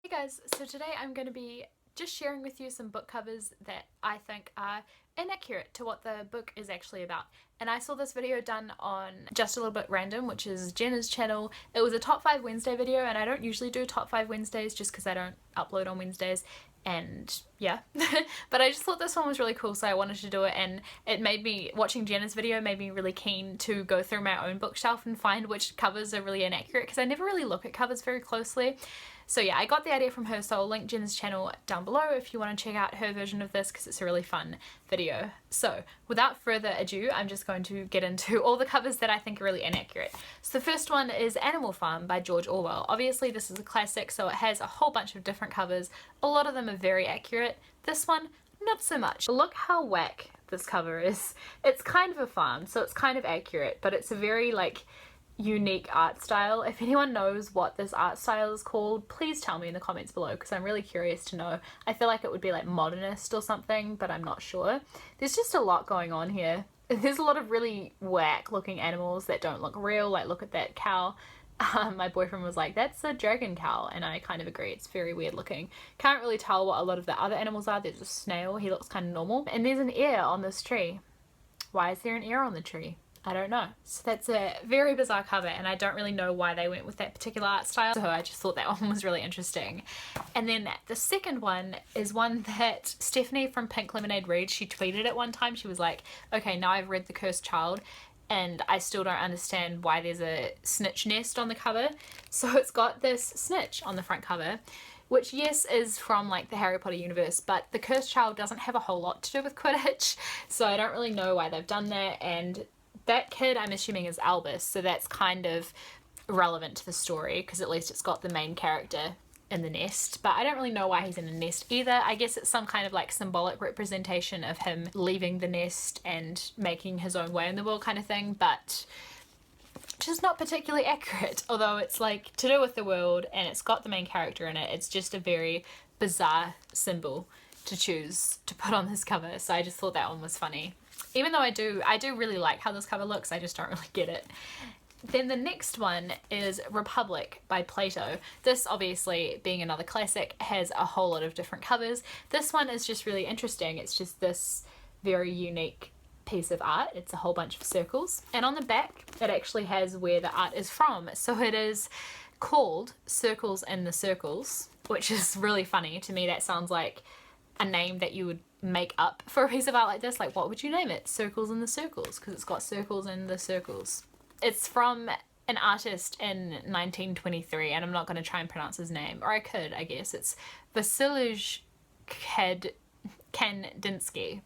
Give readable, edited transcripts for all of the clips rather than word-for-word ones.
Hey guys, so today I'm going to be just sharing with you some book covers that I think are inaccurate to what the book is actually about. And I saw this video done on Just a Little Bit Random, which is Jenna's channel. It was a Top 5 Wednesday video, and I don't usually do Top 5 Wednesdays just because I don't upload on Wednesdays. And yeah, but I just thought this one was really cool, so I wanted to do it, and it made me, watching Jenna's video made me really keen to go through my own bookshelf and find which covers are really inaccurate, because I never really look at covers very closely. So yeah, I got the idea from her, so I'll link Jenna's channel down below if you want to check out her version of this, because it's a really fun video. So without further ado, I'm just going to get into all the covers that I think are really inaccurate. So the first one is Animal Farm by George Orwell. Obviously this is a classic, so it has a whole bunch of different covers. A lot of them are very accurate. This one, not so much. Look how whack this cover is. It's kind of a farm, so it's kind of accurate, but it's a very unique art style. If anyone knows what this art style is called, please tell me in the comments below, because I'm really curious to know. I feel like it would be like modernist or something, but I'm not sure. There's just a lot going on here. There's a lot of really whack looking animals that don't look real. Like, look at that cow. My boyfriend was like, that's a dragon cow, and I kind of agree. It's very weird looking. Can't really tell what a lot of the other animals are. There's a snail, he looks kind of normal. And there's an ear on this tree. Why is there an ear on the tree? I don't know. So that's a very bizarre cover, and I don't really know why they went with that particular art style, so I just thought that one was really interesting. And then the second one is one that Stephanie from Pink Lemonade reads. She tweeted it one time. She was like, okay, now I've read The Cursed Child and I still don't understand why there's a snitch nest on the cover. So it's got this snitch on the front cover, which yes is from like the Harry Potter universe, but The Cursed Child doesn't have a whole lot to do with Quidditch, so I don't really know why they've done that. And that kid, I'm assuming, is Albus, so that's kind of relevant to the story, because at least it's got the main character in the nest. But I don't really know why he's in a nest either. I guess it's some kind of like symbolic representation of him leaving the nest and making his own way in the world kind of thing, but just not particularly accurate. Although it's like to do with the world and it's got the main character in it, it's just a very bizarre symbol to choose to put on this cover, so I just thought that one was funny. Even though I do really like how this cover looks, I just don't really get it. Then the next one is Republic by Plato. This, obviously being another classic, has a whole lot of different covers. This one is just really interesting. It's just this very unique piece of art. It's a whole bunch of circles, and on the back it actually has where the art is from. So it is called Circles in the Circles, which is really funny. To me that sounds like a name that you would make up for a piece of art like this. Like, what would you name it? Circles in the Circles, because it's got circles in the circles. It's from an artist in 1923, and I'm not going to try and pronounce his name, or I could, I guess. It's Vasilij Kandinsky.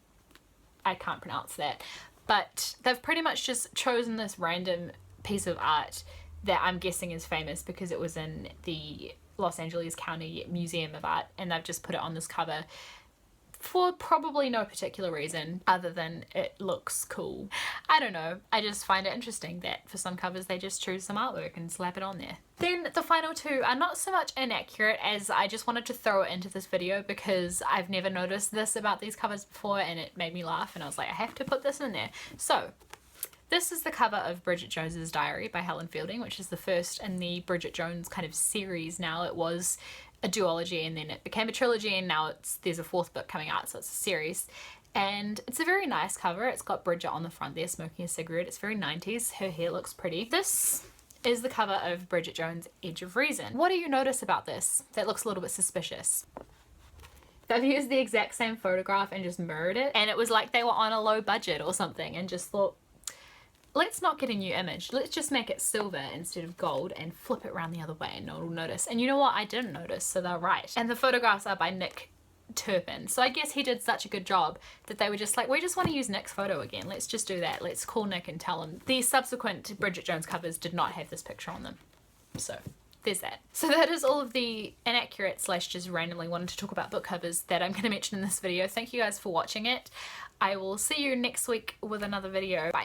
I can't pronounce that, but they've pretty much just chosen this random piece of art that I'm guessing is famous because it was in the Los Angeles County Museum of Art, and they've just put it on this cover for probably no particular reason other than it looks cool. I don't know, I just find it interesting that for some covers they just choose some artwork and slap it on there. Then the final two are not so much inaccurate as I just wanted to throw it into this video because I've never noticed this about these covers before, and it made me laugh, and I was like, I have to put this in there. So this is the cover of Bridget Jones's Diary by Helen Fielding, which is the first in the Bridget Jones kind of series now. It was a duology and then it became a trilogy, and now there's a fourth book coming out, so it's a series. And it's a very nice cover. It's got Bridget on the front there smoking a cigarette. It's very 90s. Her hair looks pretty. This is the cover of Bridget Jones' Edge of Reason. What do you notice about this that looks a little bit suspicious? They've used the exact same photograph and just mirrored it, and it was like they were on a low budget or something and just thought, let's not get a new image, let's just make it silver instead of gold and flip it around the other way and no one will notice. And you know what, I didn't notice, so they're right. And the photographs are by Nick Turpin, so I guess he did such a good job that they were just like, we just want to use Nick's photo again, let's just do that, let's call Nick and tell him. The subsequent Bridget Jones covers did not have this picture on them, so there's that. So that is all of the inaccurate slash just randomly wanted to talk about book covers that I'm going to mention in this video. Thank you guys for watching it. I will see you next week with another video. Bye.